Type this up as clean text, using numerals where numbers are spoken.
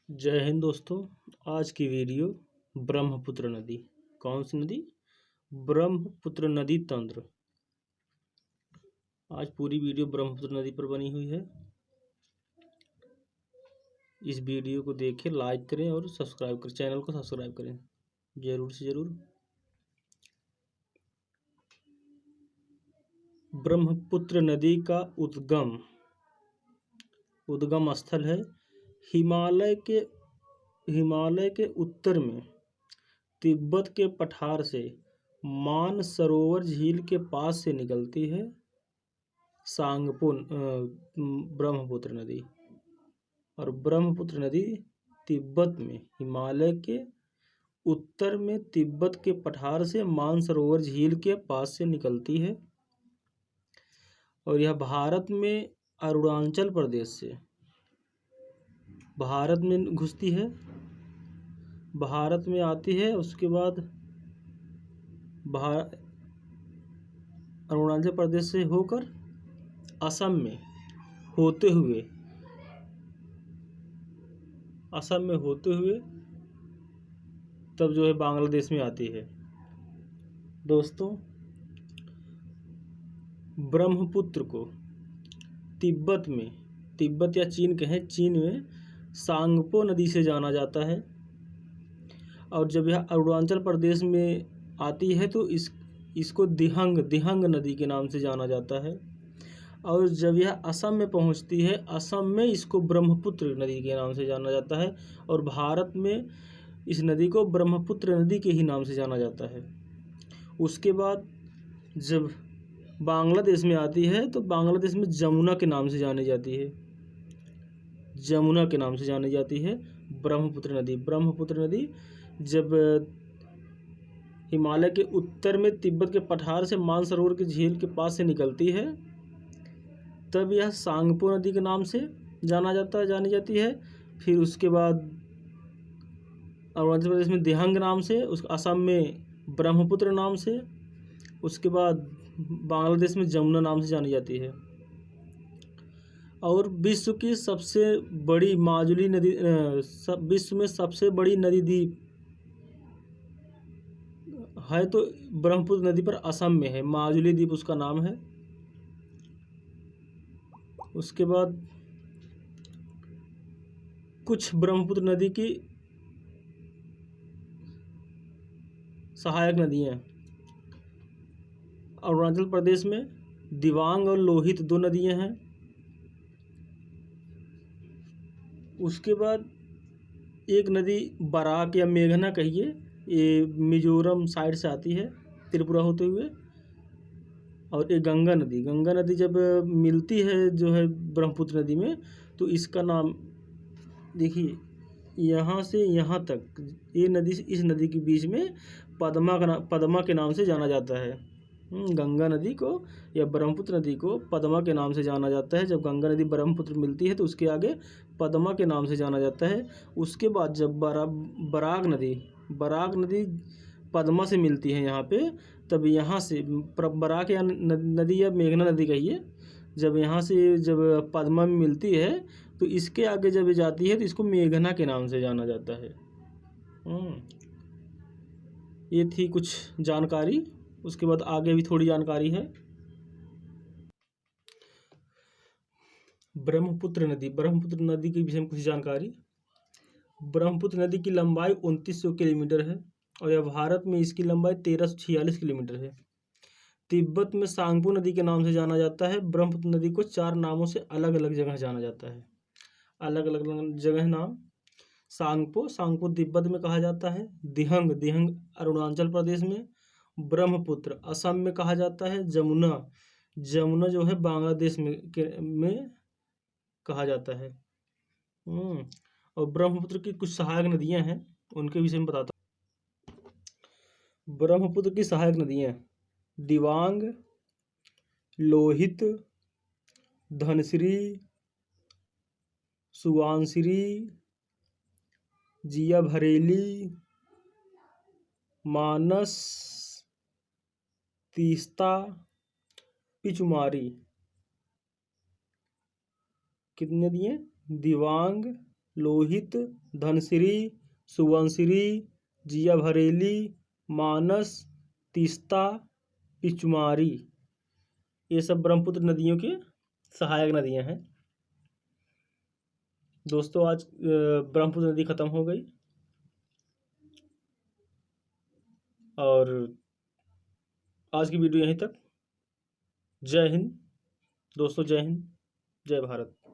जय हिंद दोस्तों। आज की वीडियो ब्रह्मपुत्र नदी। कौन सी नदी? ब्रह्मपुत्र नदी तंत्र। आज पूरी वीडियो ब्रह्मपुत्र नदी पर बनी हुई है। इस वीडियो को देखें, लाइक करें और सब्सक्राइब करें, चैनल को सब्सक्राइब करें जरूर से जरूर। ब्रह्मपुत्र नदी का उद्गम स्थल है हिमालय के उत्तर में तिब्बत के पठार से मानसरोवर झील के पास से निकलती है सांगपो ब्रह्मपुत्र नदी। और ब्रह्मपुत्र नदी तिब्बत में हिमालय के उत्तर में तिब्बत के पठार से मानसरोवर झील के पास से निकलती है और यह भारत में अरुणाचल प्रदेश से भारत में घुसती है, भारत में आती है। उसके बाद अरुणाचल प्रदेश से होकर असम में होते हुए तब जो है बांग्लादेश में आती है। दोस्तों, ब्रह्मपुत्र को तिब्बत या चीन कहें, चीन में सांगपो नदी से जाना जाता है। और जब यह अरुणाचल प्रदेश में आती है तो इसको दिहंग नदी के नाम से जाना जाता है। और जब यह असम में पहुंचती है, असम में इसको ब्रह्मपुत्र नदी के नाम से जाना जाता है। और भारत में इस नदी को ब्रह्मपुत्र नदी के ही नाम से जाना जाता है। उसके बाद जब बांग्लादेश में आती है तो बांग्लादेश में जमुना के नाम से जानी जाती है ब्रह्मपुत्र नदी जब हिमालय के उत्तर में तिब्बत के पठार से मानसरोवर की झील के पास से निकलती है, तब यह सांगपो नदी के नाम से जानी जाती है। फिर उसके बाद अरुणाचल प्रदेश में दिहंग नाम से, असम में ब्रह्मपुत्र नाम से, उसके बाद बांग्लादेश में जमुना नाम से जानी जाती है। और विश्व की सबसे बड़ी माजुली नदी, विश्व में सबसे बड़ी नदी द्वीप है तो ब्रह्मपुत्र नदी पर असम में है, माजुली द्वीप उसका नाम है। उसके बाद कुछ ब्रह्मपुत्र नदी की सहायक नदियाँ। अरुणाचल प्रदेश में दिबांग और लोहित दो नदियाँ हैं। उसके बाद एक नदी बराक या मेघना कहिए, ये मिजोरम साइड से आती है त्रिपुरा होते हुए। और एक गंगा नदी जब मिलती है जो है ब्रह्मपुत्र नदी में, तो इसका नाम देखिए, यहाँ से यहाँ तक ये नदी, इस नदी के बीच में पद्मा के नाम से जाना जाता है। गंगा नदी को या ब्रह्मपुत्र नदी को पद्मा के नाम से जाना जाता है। जब गंगा नदी ब्रह्मपुत्र मिलती है तो उसके आगे पद्मा के नाम से जाना जाता है। उसके बाद जब बराक नदी पद्मा से मिलती है यहाँ पे, तब यहाँ से बराक या नदी या मेघना नदी कहिए, जब यहाँ से जब पद्मा में मिलती है तो इसके आगे जब जाती है तो इसको मेघना के नाम से जाना जाता है। ये थी कुछ जानकारी। उसके बाद आगे भी थोड़ी जानकारी है। ब्रह्मपुत्र नदी के विषय में कुछ जानकारी। ब्रह्मपुत्र नदी की लंबाई 2900 किलोमीटर है और यह भारत में इसकी लंबाई 1346 किलोमीटर है। तिब्बत में सांगपो नदी के नाम से जाना जाता है। ब्रह्मपुत्र नदी को 4 नामों से अलग अलग जगह जाना जाता है। अलग अलग जगह नाम: सांगपो तिब्बत में कहा जाता है, दिहंग अरुणाचल प्रदेश में, ब्रह्मपुत्र असम में कहा जाता है, जमुना जो है बांग्लादेश में कहा जाता है। और ब्रह्मपुत्र की कुछ सहायक नदियां हैं, उनके विषय में बताता हूँ। ब्रह्मपुत्र की सहायक नदियां: दिबांग, लोहित, धनसिरी, सुबानसिरी, जिया भरेली, मानस, तीस्ता, पिचुमारी। कितनी नदियाँ? दिबांग, लोहित, धनसिरी, सुबनसिरी, जिया भरेली, मानस, तीस्ता, पिचुमारी, ये सब ब्रह्मपुत्र नदियों की सहायक नदियां हैं। दोस्तों आज ब्रह्मपुत्र नदी ख़त्म हो गई और आज की वीडियो यहीं तक। जय हिंद दोस्तों, जय हिंद, जय भारत।